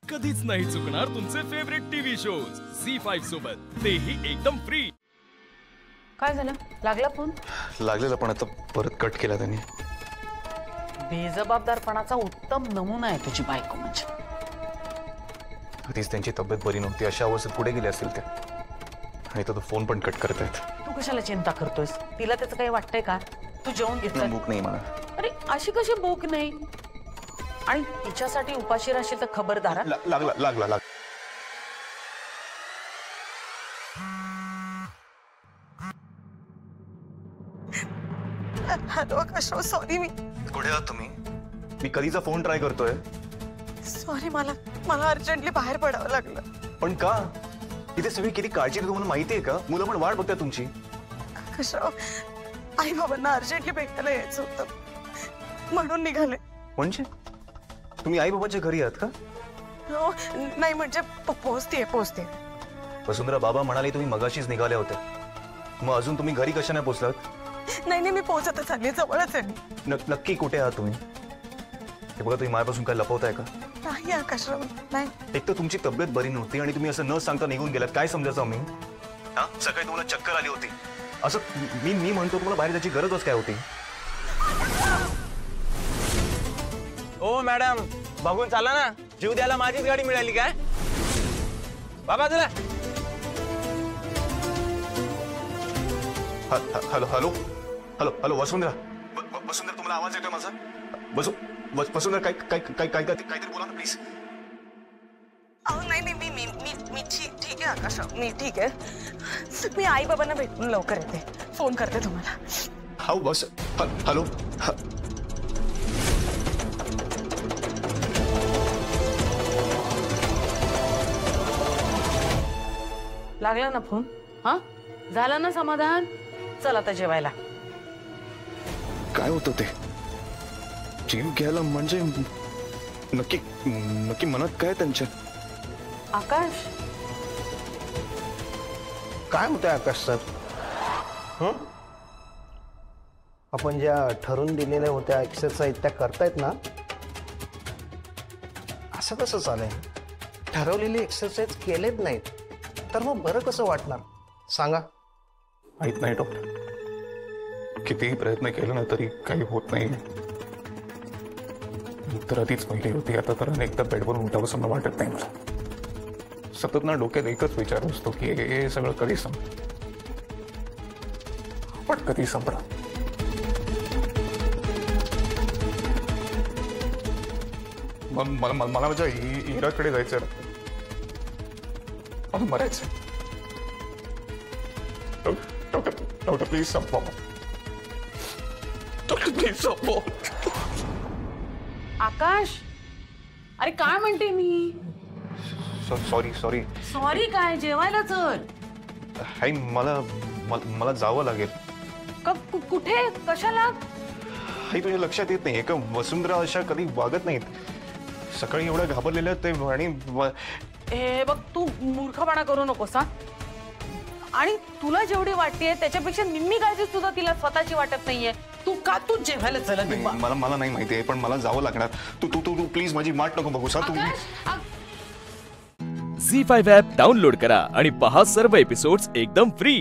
कधीच नाही चुकणार तुमचे फेवरेट टीव्ही शोज झी5 सोबत, तेही एकदम फ्री। काय झालं? लागला फोन? लागलेला पण आता परत कट केला त्यांनी। बेजबाबदारपणाचा उत्तम नमुना आहे तुझी बायको म्हणजे। कधीच त्यांची तब्येत बरी नव्हती, अशा अवस्थेत पुढे गेले असेल ते, आणि तो फोन पण कट करत आहेत। तू कशाला चिंता करतोयस? तिला त्याचं काही वाटतंय का? तू जेवण घेतलं? भूक नाही मला। अरे अशी कशी भूक नाही? आणि तिच्यासाठी उपाशी राहशील तर खबरदार। लागला हॅलो आकाश, सॉरी मी कुठे आहात तुम्ही? मी कधीचा फोन ट्राय करतोय। सॉरी, मला अर्जंटली बाहेर पडावं लागलं। पण का? इथे सगळी किती काळजी आहे तुम्हाला माहिती आहे का? मुलं पण वाट बघतात तुमची। आकाश, आई बाबांना अर्जंटली भेटायला यायचं होतं म्हणून निघाले। म्हणजे तुम्ही आई बाबांच्या घरी आहात का? हो, नाही म्हणजे पोहोचते। वसुंधरा, बाबा म्हणाले तुम्ही मगाशीच निघाले होते, मग अजून तुम्ही घरी कशा नाही पोहोचलात? नाही मी पोहोचतच आली, जवळच आहे मी। नक्की कुठे आहात तुम्ही? हे बघा, तुम्ही माझ्यापासून काय लपवताय का? नाही आकाशराव, नाही। एक तर तुमची तब्येत बरी नव्हती आणि तुम्ही असं न सांगता निघून गेलात। काय समजायचं मी? हा, सकाळी तुम्हाला चक्कर आली होती, असं मी म्हणतो तुम्हाला बाहेर जायची गरजच काय होती? ओ मॅडम, बघून चाला ना, जीव द्यायला माझीच गाडी मिळाली काय? बाबा तुला हॅलो हॅलो हॅलो हॅलो वसुंधरा, वसुंधरा तुम्हाला आवाज येतोय माझा? वसुंधरा, काहीतरी बोला ना प्लीज। नाही मी ठीक आहे आकाशराव, मी ठीक आहे। मी आई बाबांना भेटून लवकर येते, फोन करते तुम्हाला। हा बस, हॅलो। लागला ना फोन? हा, झालं ना समाधान? चल आता जेवायला। काय होतं ते? जीव घ्यायला म्हणजे नक्की मनात काय त्यांच्या? आकाश, काय होतंय आकाश सर? आपण ज्या ठरवून दिलेल्या होत्या एक्सरसाइज त्या करतायत ना? असं कसं चालेल? ठरवलेली एक्सरसाइज केलेच नाहीत तर मग बरं कसं वाटणार सांगा? माहित नाही डॉक्टर, कितीही प्रयत्न केला ना तरी काही होत नाही। तर आधीच पहिली होती, आता तर अनेकदा बेडवरून उठावंसं मला वाटत नाही। मला सतत ना डोक्यात एकच विचार असतो की हे सगळं कधी पण कधी संपणार? मला माझ्या इराकडे जायचं, मला मरायचं। डॉक्टर प्लीज संपवा, डॉक्टर प्लीज संपवा। आकाश, अरे काय म्हणते मी? सॉरी काय? जेवायला चल। हाय, मला जावं लागेल। कुठे? कशाला? हाय, तुझ्या लक्षात येत नाही का? वसुंधरा अशा कधी वागत नाहीत। सकाळी एवढ्या घाबरलेल्या ते, आणि हे बघ, तू मूर्खपणा करू नकोस हा। आणि तुला जेवढी वाटतेय त्याच्यापेक्षा निम्मी काळजी सुद्धा तिला स्वतःची वाटत नाहीये। तू जेवायला चला? मला नाही माहिती आहे, पण मला जावं लागणार। तू प्लीज माझी वाट नको बघूस। झी5 ॲप डाउनलोड करा आणि पहा सर्व एपिसोड्स एकदम फ्री।